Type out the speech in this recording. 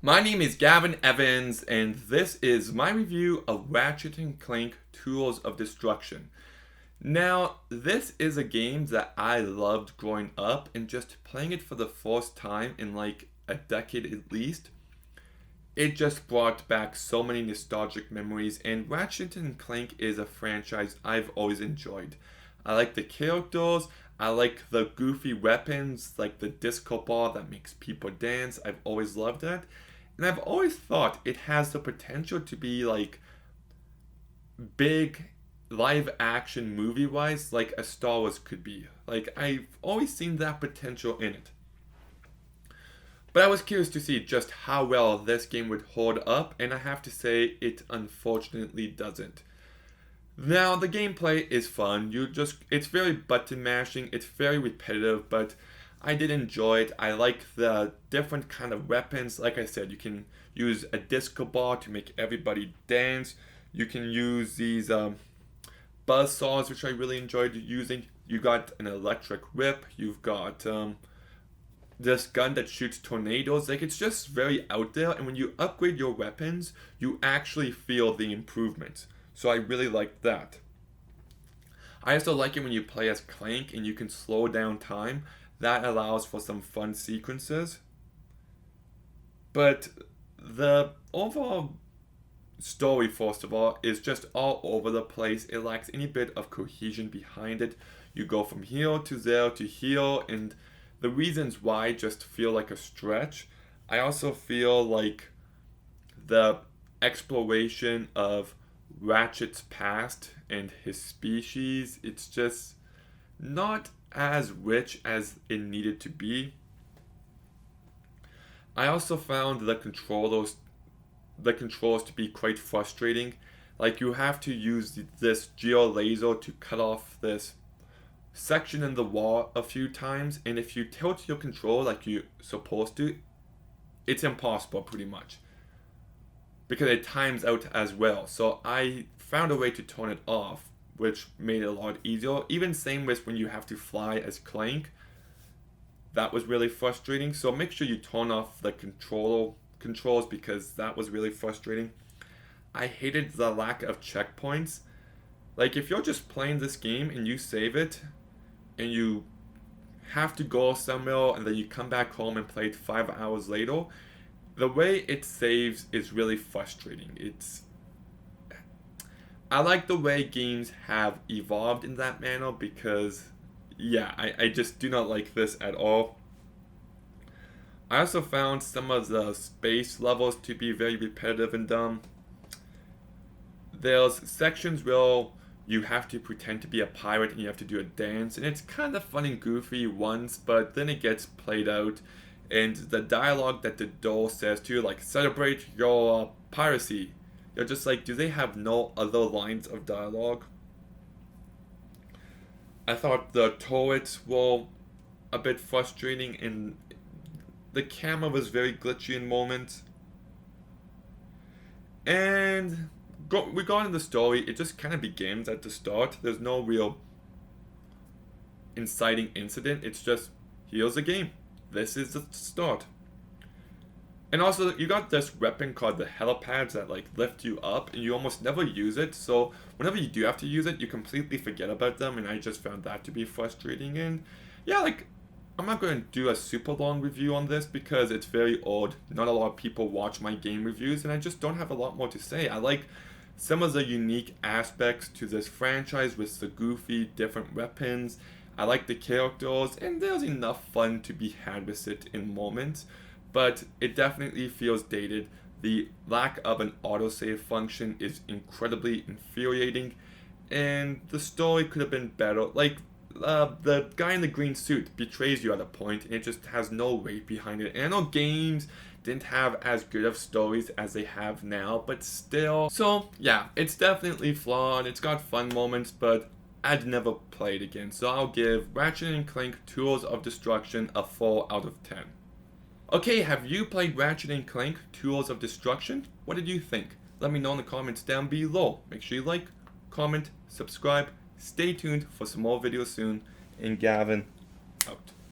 My name is Gavin Evans, and this is my review of Ratchet and Clank Tools of Destruction. Now, this is a game that I loved growing up, and just playing it for the first time in like a decade at least, it just brought back so many nostalgic memories, and Ratchet and Clank is a franchise I've always enjoyed. I like the characters, I like the goofy weapons, like the disco ball that makes people dance. I've always loved that. And I've always thought it has the potential to be like big live action movie wise, like a Star Wars could be. Like, I've always seen that potential in it. But I was curious to see just how well this game would hold up, and I have to say it unfortunately doesn't. Now, the gameplay is fun. It's very button mashing, it's very repetitive, but I did enjoy it. I like the different kind of weapons. Like I said, you can use a disco ball to make everybody dance. You can use these buzz saws, which I really enjoyed using. You got an electric whip. You've got this gun that shoots tornadoes. Like, it's just very out there, and when you upgrade your weapons, you actually feel the improvements. So I really like that. I also like it when you play as Clank and you can slow down time. That allows for some fun sequences. But the overall story, first of all, is just all over the place. It lacks any bit of cohesion behind it. You go from here to there to here, and the reasons why just feel like a stretch. I also feel like the exploration of Ratchet's past and his species, it's just not as rich as it needed to be. I also found the controls to be quite frustrating. Like, you have to use this geo laser to cut off this section in the wall a few times, and if you tilt your control like you're supposed to, it's impossible pretty much because it times out as well. So I found a way to turn it off, which made it a lot easier. Even same with when you have to fly as Clank. That was really frustrating. So make sure you turn off the controls because that was really frustrating. I hated the lack of checkpoints. Like, if you're just playing this game and you save it and you have to go somewhere and then you come back home and play it 5 hours later, the way it saves is really frustrating. I like the way games have evolved in that manner because, yeah, I just do not like this at all. I also found some of the space levels to be very repetitive and dumb. There's sections where you have to pretend to be a pirate and you have to do a dance, and it's kind of fun and goofy once, but then it gets played out. And the dialogue that the doll says to you, like, celebrate your piracy, you're just like, do they have no other lines of dialogue? I thought the turrets were a bit frustrating, and the camera was very glitchy in moments. And regarding the story, it just kind of begins at the start. There's no real inciting incident. It's just, here's a game. This is the start. And also, you got this weapon called the helipads that like lift you up, and you almost never use it. So whenever you do have to use it, you completely forget about them, and I just found that to be frustrating. And yeah, like, I'm not going to do a super long review on this because it's very old. Not a lot of people watch my game reviews, and I just don't have a lot more to say. I like some of the unique aspects to this franchise with the goofy different weapons. I like the characters, and there's enough fun to be had with it in moments, but it definitely feels dated. The lack of an autosave function is incredibly infuriating, and the story could have been better. Like, the guy in the green suit betrays you at a point, and it just has no weight behind it. And I know games didn't have as good of stories as they have now, but still. So, yeah, it's definitely flawed. It's got fun moments, but I'd never play it again. So I'll give Ratchet and Clank Tools of Destruction a 4 out of 10. Okay, have you played Ratchet and Clank Tools of Destruction? What did you think? Let me know in the comments down below. Make sure you like, comment, subscribe. Stay tuned for some more videos soon. And Gavin